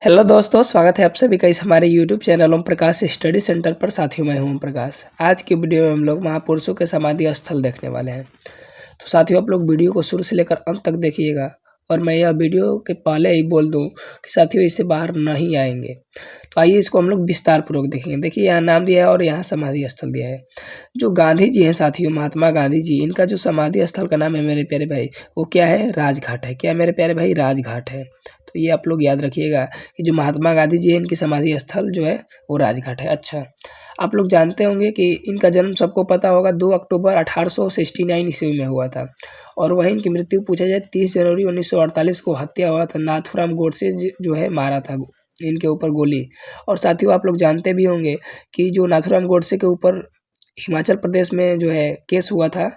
Hello दोस्तों, स्वागत है आप सभी का इस हमारे YouTube channel Om Prakash study centre पर। साथियों, मैं हूं ओम प्रकाश। आज की वीडियो में हम लोग महापुरुषों के समाधि स्थल देखने वाले हैं। तो साथियों, आप लोग वीडियो को शुरू से लेकर अंत तक देखिएगा। और मैं यह वीडियो के पहले ही बोल दूं कि साथियों इससे बाहर नहीं आएंगे। तो आइए इसको हम लोग विस्तार पूर्वक देखेंगे। देखिए, यहाँ नाम दिया है और यहाँ समाधि स्थल दिया है। जो गांधी जी हैं साथियों, महात्मा गांधी जी, इनका जो समाधि स्थल का नाम है मेरे प्यारे भाई, वो क्या है? राजघाट है। क्या है मेरे प्यारे भाई? राजघाट है। तो ये आप लोग याद रखिएगा कि जो महात्मा गांधी जी हैं, इनकी समाधि स्थल जो है वो राजघाट है। अच्छा, आप लोग जानते होंगे कि इनका जन्म सबको पता होगा 2 अक्टूबर 1869 ईस्वी में हुआ था। और वहीं इनकी मृत्यु पूछा जाए 30 जनवरी 1948 को हत्या हुआ था। नाथूराम गोडसे जो है मारा था इनके ऊपर गोली। और साथियों, आप लोग जानते भी होंगे कि जो नाथूराम गोडसे के ऊपर हिमाचल प्रदेश में जो है केस हुआ था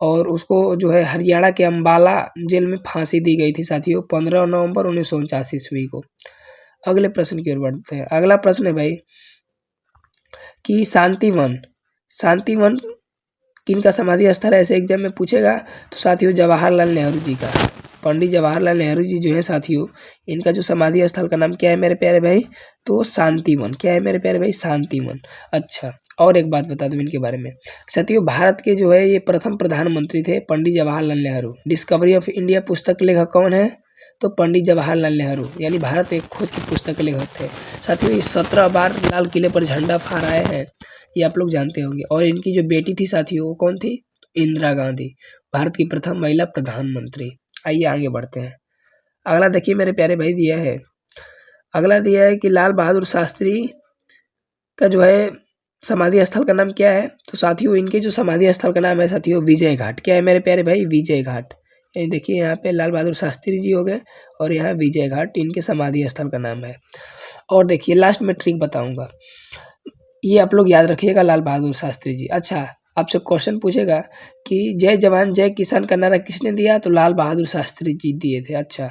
और उसको जो है हरियाणा के अंबाला जेल में फांसी दी गई थी साथियों 15 नवंबर 1949 ईस्वी को। अगले प्रश्न की ओर बढ़ते हैं। अगला प्रश्न है भाई कि शांतिवन किनका समाधि स्थल है? ऐसे एग्जाम में पूछेगा। तो साथियों, जवाहरलाल नेहरू जी का। पंडित जवाहरलाल नेहरू जी जो है साथियों, इनका जो समाधि स्थल का नाम क्या है मेरे प्यारे भाई? तो शांतिवन। क्या है मेरे प्यारे भाई? शांतिवन। अच्छा, और एक बात बता दूं इनके बारे में। साथियों, भारत के जो है ये प्रथम प्रधानमंत्री थे Pandit Jawaharlal Nehru. Discovery of India पुस्तक लेखक कौन है? तो पंडित जवाहरलाल नेहरू, यानी भारत एक खोज की पुस्तक लेखक थे। साथियों, ये 17 बार लाल किले पर झंडा फहराए हैं, ये आप लोग जानते होंगे। और इनकी जो बेटी थी साथियों, वो कौन थी? इंदिरा गांधी, भारत की प्रथम महिला प्रधानमंत्री। आइए आगे बढ़ते हैं। अगला देखिए मेरे प्यारे भाई, दिया है। अगला दिया है कि लाल बहादुर शास्त्री का जो है समाधि स्थल का नाम क्या है? तो साथियों, इनके जो समाधि स्थल का नाम है साथियों विजय घाट। क्या है मेरे प्यारे भाई? विजय घाट। यानी देखिए, यहाँ पे लाल बहादुर शास्त्री जी हो गए और यहाँ विजय घाट इनके समाधि स्थल का नाम है। और देखिए, लास्ट में ट्रिक बताऊंगा, ये आप लोग याद रखिएगा, लाल बहादुर शास्त्री जी। अच्छा, आपसे क्वेश्चन पूछेगा कि जय जवान जय किसान का नारा किसने दिया? तो लाल बहादुर शास्त्री जी दिए थे। अच्छा,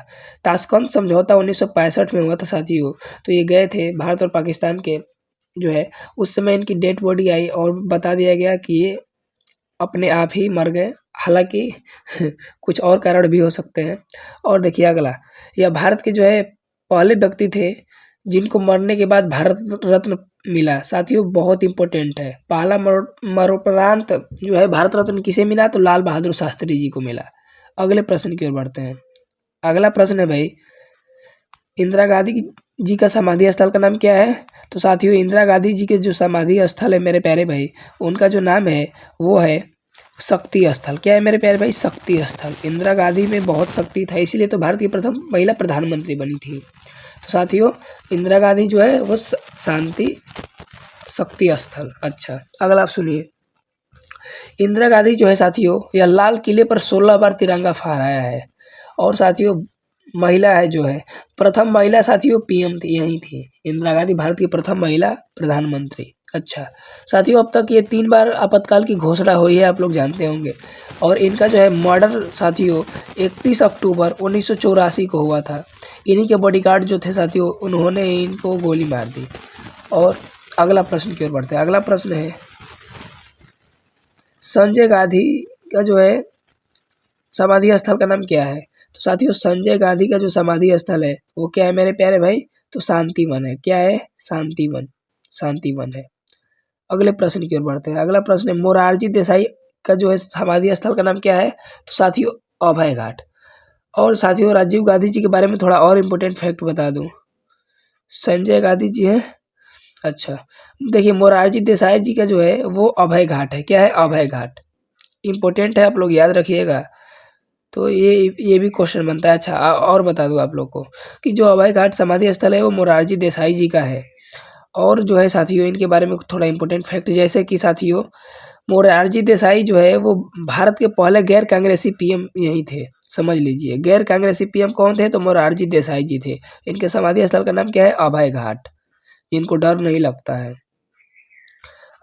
ताशकंद समझौता 1965 में हुआ था साथियों। तो ये गए थे भारत और पाकिस्तान के जो है, उस समय इनकी डेड बॉडी आई और बता दिया गया कि ये अपने आप ही मर गए। हालांकि कुछ और कारण भी हो सकते हैं। और देखिए अगला, यह भारत के जो है पहले व्यक्ति थे जिनको मरने के बाद भारत रत्न मिला। साथियों, बहुत इंपॉर्टेंट है। पहला मरणोपरांत जो है भारत रत्न किसे मिला? तो लाल बहादुर शास्त्री जी को मिला। अगले प्रश्न की ओर बढ़ते हैं। अगला प्रश्न है भाई, इंदिरा गांधी जी का समाधि स्थल का नाम क्या है? तो साथियों, इंदिरा गांधी जी के जो समाधि स्थल है मेरे प्यारे भाई, उनका जो नाम है वो है शक्ति स्थल। क्या है मेरे प्यारे भाई? शक्ति स्थल। इंदिरा गांधी में बहुत शक्ति था, इसीलिए तो भारत की प्रथम महिला प्रधानमंत्री बनी थी। तो साथियों, इंदिरा गांधी जो है वो शांति शक्ति स्थल। अच्छा, अगला आप सुनिए। इंदिरा गांधी जो है साथियों, यह लाल किले पर 16 बार तिरंगा फहराया है। और साथियों, महिला है जो है, प्रथम महिला साथियों पीएम थी, यही थी इंदिरा गांधी, भारत की प्रथम महिला प्रधानमंत्री। अच्छा साथियों, अब तक ये 3 बार आपातकाल की घोषणा हुई है, आप लोग जानते होंगे। और इनका जो है मर्डर साथियों 31 अक्टूबर 1984 को हुआ था। इन्हीं के बॉडीगार्ड जो थे साथियों, उन्होंने इनको गोली मार दी। और अगला प्रश्न की ओर बढ़ते हैं। अगला प्रश्न है, संजय गांधी का जो है समाधि स्थल का नाम क्या है? तो साथियों, संजय गांधी का जो समाधि स्थल है वो क्या है मेरे प्यारे भाई? तो शांतिवन है। क्या है? शांतिवन। शांतिवन है। अगले प्रश्न की ओर बढ़ते हैं। अगला प्रश्न है, मोरारजी देसाई का जो है समाधि स्थल का नाम क्या है? तो साथियों, अभय घाट। और साथियों, राजीव गांधी जी के बारे में थोड़ा और इम्पोर्टेंट फैक्ट बता दूं। संजय गांधी जी है। अच्छा, देखिए, मोरारजी देसाई जी का जो है वो अभय घाट है। क्या है? अभय घाट। इम्पोर्टेंट है, आप लोग याद रखिएगा। तो ये भी क्वेश्चन बनता है। अच्छा, और बता दूं आप लोग को कि जो अभय घाट समाधि स्थल है वो मोरारजी देसाई जी का है। और जो है साथियों, इनके बारे में थोड़ा इंपॉर्टेंट फैक्ट, जैसे कि साथियों, मोरारजी देसाई जो है वो भारत के पहले गैर कांग्रेसी पीएम यही थे। समझ लीजिए, गैर कांग्रेसी पीएम कौन थे? तो मोरारजी देसाई जी थे। इनके समाधि स्थल का नाम क्या है? अभय घाट। इनको डर नहीं लगता है।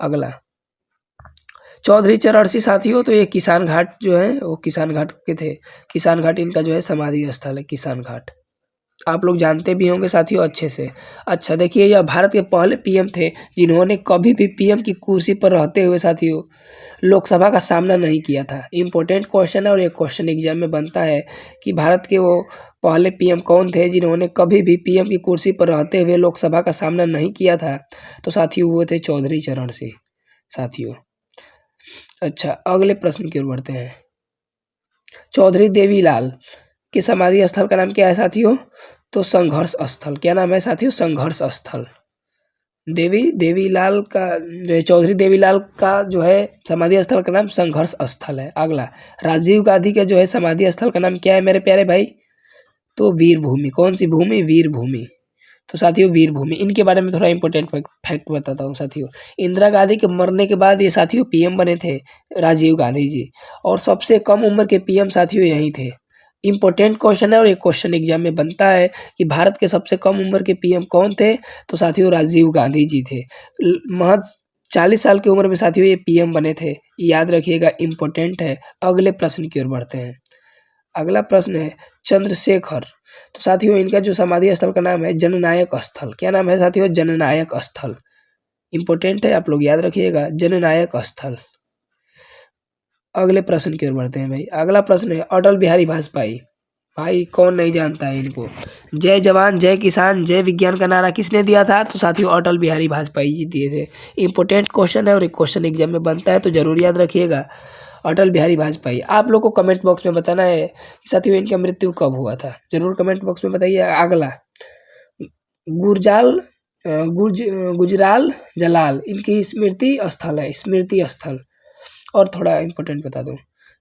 अगला, चौधरी चरण सिंह साथियों, तो ये किसान घाट जो है वो किसान घाट के थे। किसान घाट इनका जो है समाधि स्थल है, किसान घाट। आप लोग जानते भी होंगे साथियों अच्छे से। अच्छा देखिए, यह भारत के पहले पीएम थे जिन्होंने कभी भी पीएम की कुर्सी पर रहते हुए साथियों लोकसभा का सामना नहीं किया था। इम्पोर्टेंट क्वेश्चन है और ये क्वेश्चन एग्जाम में बनता है कि भारत के वो पहले पीएम कौन थे जिन्होंने कभी भी पीएम की कुर्सी पर रहते हुए लोकसभा का सामना नहीं किया था? तो साथियों वो थे चौधरी चरण सिंह साथियों। अच्छा, अगले प्रश्न की ओर बढ़ते हैं। चौधरी देवीलाल के समाधि स्थल का नाम क्या है साथियों? तो संघर्ष स्थल। क्या नाम है साथियों? संघर्ष स्थल। देवीलाल का जो है, चौधरी देवीलाल का जो है समाधि स्थल का नाम संघर्ष स्थल है। अगला, राजीव गांधी का जो है समाधि स्थल का नाम क्या है मेरे प्यारे भाई? तो वीर भूमि। कौन सी भूमि? वीर भूमि। तो साथियों वीर भूमि, इनके बारे में थोड़ा इंपॉर्टेंट फैक्ट बताता हूँ साथियों। इंदिरा गांधी के मरने के बाद ये साथियों पीएम बने थे राजीव गांधी जी, और सबसे कम उम्र के पीएम साथियों यही थे। इंपॉर्टेंट क्वेश्चन है और ये क्वेश्चन एग्जाम में बनता है कि भारत के सबसे कम उम्र के पीएम कौन थे? तो साथियों राजीव गांधी जी थे। महज 40 साल की उम्र में साथियों ये पीएम बने थे, याद रखिएगा, इंपॉर्टेंट है। अगले प्रश्न की ओर बढ़ते हैं। अगला प्रश्न है चंद्रशेखर। तो साथियों इनका जो समाधि स्थल का नाम है जननायक स्थल। क्या नाम है साथियों? जननायक स्थल। इंपॉर्टेंट है, आप लोग याद रखिएगा, जननायक स्थल। अगले प्रश्न की ओर बढ़ते हैं भाई। अगला प्रश्न है अटल बिहारी वाजपेयी। भाई कौन नहीं जानता है इनको? जय जवान जय किसान जय विज्ञान का नारा किसने दिया था? तो साथियों अटल बिहारी वाजपेयी जी दिए थे। इंपॉर्टेंट क्वेश्चन है और एक क्वेश्चन एग्जाम में बनता है, तो जरूर याद रखिएगा, अटल बिहारी वाजपेयी। आप लोग को कमेंट बॉक्स में बताना है कि साथियों इनका मृत्यु कब हुआ था, जरूर कमेंट बॉक्स में बताइए। अगला, गुरजाल गुजराल जलाल इनकी स्मृति स्थल है, स्मृति स्थल। और थोड़ा इंपॉर्टेंट बता दूं,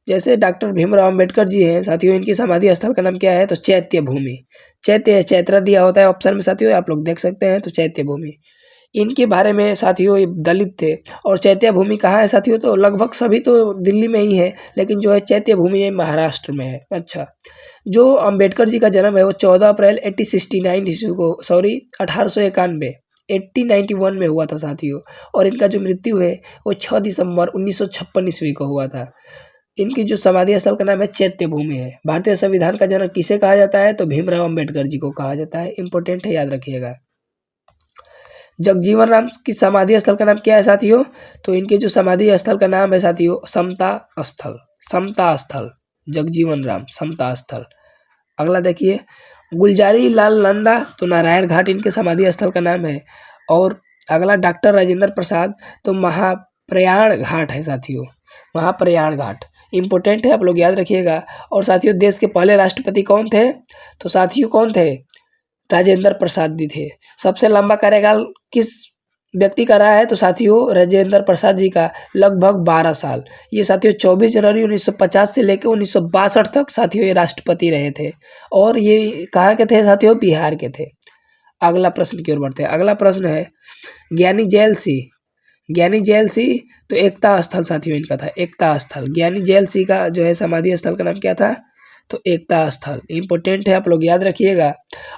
जैसे डॉक्टर भीमराव अंबेडकर जी हैं साथियों, इनकी समाधि स्थल का नाम क्या है? तो चैत्य भूमि। चैत्रा दिया होता है ऑप्शन में साथियों, आप लोग देख सकते हैं, तो चैत्य भूमि। इनके बारे में साथियों ये दलित थे, और चैत्य भूमि कहाँ है साथियों? तो लगभग सभी तो दिल्ली में ही है, लेकिन जो है चैत्य भूमि ये महाराष्ट्र में है। अच्छा, जो अंबेडकर जी का जन्म है वो 14 अप्रैल 1869 ईस्वी को, सॉरी 1891 1891 में हुआ था साथियों, और इनका जो मृत्यु है वो 6 दिसंबर 1956 ईस्वी को हुआ था। इनकी जो समाधि स्थल का नाम है चैत्य भूमि है। भारतीय संविधान का जनक किसे कहा जाता है? तो भीमराव अंबेडकर जी को कहा जाता है। इंपॉर्टेंट है, याद रखिएगा। जगजीवन राम की समाधि स्थल का नाम क्या है साथियों? तो इनके जो समाधि स्थल का नाम है साथियों समता स्थल। समता स्थल, जगजीवन राम समता स्थल। अगला देखिए, गुलजारी लाल नंदा, तो नारायण घाट इनके समाधि स्थल का नाम है। और अगला डॉक्टर राजेंद्र प्रसाद, तो महाप्रयाण घाट है साथियों, महाप्रयाण घाट। इंपॉर्टेंट है, आप लोग याद रखिएगा। और साथियों देश के पहले राष्ट्रपति कौन थे? तो साथियों कौन थे? राजेंद्र प्रसाद जी थे। सबसे लंबा कार्यकाल किस व्यक्ति का रहा है? तो साथियों राजेंद्र प्रसाद जी का लगभग 12 साल। ये साथियों 24 जनवरी 1950 से लेकर 1962 तक साथियों ये राष्ट्रपति रहे थे, और ये कहाँ के थे साथियों? बिहार के थे। अगला प्रश्न की ओर बढ़ते हैं। अगला प्रश्न है ज्ञानी जैल सिंह। ज्ञानी जैल सिंह, तो एकता स्थल साथियों इनका था, एकता स्थल। ज्ञानी जैल सिंह का जो है समाधि स्थल का नाम क्या था? तो एकता स्थल। इंपॉर्टेंट है, आप लोग याद रखिएगा।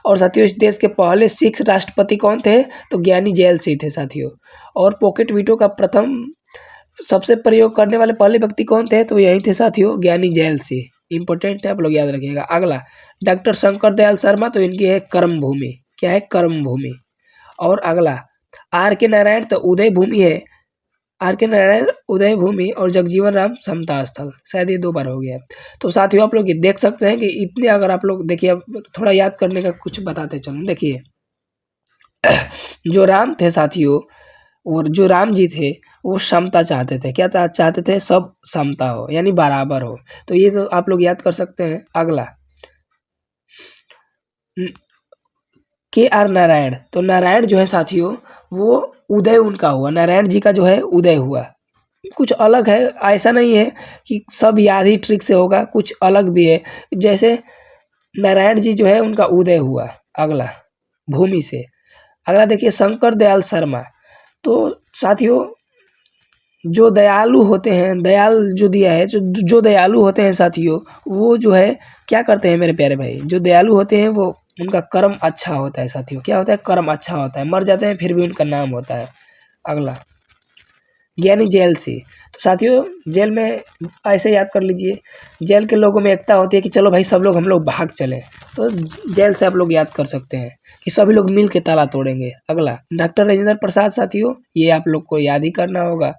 और साथियों इस देश के पहले सिख राष्ट्रपति कौन थे? तो ज्ञानी जैल सिंह थे साथियों। और पॉकेट वीटो का प्रथम सबसे प्रयोग करने वाले पहले व्यक्ति कौन थे? तो यही थे साथियों, ज्ञानी जैल सिंह। इंपॉर्टेंट है, आप लोग याद रखिएगा। अगला, डॉक्टर शंकर दयाल शर्मा, तो इनकी है कर्म भूमि। क्या है? कर्म भूमि। और अगला, आर के नारायण, तो उदय भूमि है। आर के नारायण उदय भूमि, और जगजीवन राम समता स्थल। शायद ये 2 बार हो गया। तो साथियों आप लोग ये देख सकते हैं कि इतने, अगर आप लोग देखिए, अब थोड़ा याद करने का कुछ बताते चलो। देखिए, जो राम थे साथियों, और जो राम जी थे वो समता चाहते थे। क्या चाहते थे? सब समता हो, यानी बराबर हो। तो ये तो आप लोग याद कर सकते हैं। अगला, के आर नारायण, तो नारायण जो है साथियों वो उदय उनका हुआ, नारायण जी का जो है उदय हुआ। कुछ अलग है, ऐसा नहीं है कि सब याद ही ट्रिक से होगा, कुछ अलग भी है। जैसे नारायण जी जो है उनका उदय हुआ। अगला, भूमि से। अगला देखिए, शंकर दयाल शर्मा, तो साथियों जो दयालु होते हैं, दयाल जो दिया है, जो दयालु होते हैं साथियों, वो जो है क्या करते हैं मेरे प्यारे भाई? जो दयालु होते हैं वो, उनका कर्म अच्छा होता है साथियों। क्या होता है? कर्म अच्छा होता है। मर जाते हैं फिर भी उनका नाम होता है। अगला, ज्ञानी जैल सिंह, तो साथियों जेल में ऐसे याद कर लीजिए, जेल के लोगों में एकता होती है कि चलो भाई सब लोग, हम लोग भाग चले, तो जेल से आप लोग याद कर सकते हैं कि सभी लोग मिल के ताला तोड़ेंगे। अगला, डॉक्टर राजेंद्र प्रसाद साथियों, ये आप लोग को याद ही करना होगा।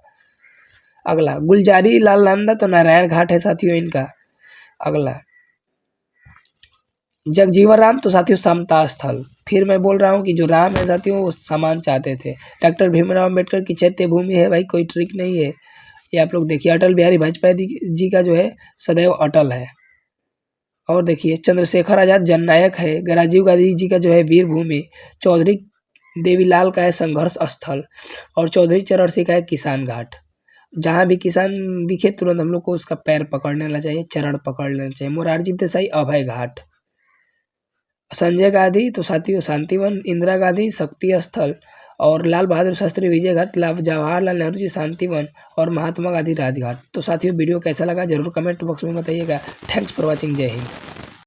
अगला, गुलजारी लाल नंदा, तो नारायण घाट है साथियों इनका। अगला, जगजीवन राम तो साथियों समता स्थल। फिर मैं बोल रहा हूँ कि जो राम है साथियों वो समान चाहते थे। डॉक्टर भीमराव अम्बेडकर की चैत्य भूमि है भाई, कोई ट्रिक नहीं है। ये आप लोग देखिए, अटल बिहारी वाजपेयी जी का जो है सदैव अटल है। और देखिए चंद्रशेखर आजाद जननायक है। राजीव गांधी जी का जो है वीर भूमि। चौधरी देवीलाल का है संघर्ष स्थल। और चौधरी चरण सिंह का है किसान घाट। जहाँ भी किसान दिखे तुरंत हम लोग को उसका पैर पकड़ लेना चाहिए, चरण पकड़ लेना चाहिए। मोरारजी देसाई अभय घाट। संजय गांधी तो साथियों शांतिवन। इंदिरा गांधी शक्ति स्थल। और लाल बहादुर शास्त्री विजय घाट। जवाहरलाल नेहरू जी शांतिवन। और महात्मा गांधी राजघाट। तो साथियों वीडियो कैसा लगा जरूर कमेंट बॉक्स में बताइएगा। Thanks for watching. जय हिंद।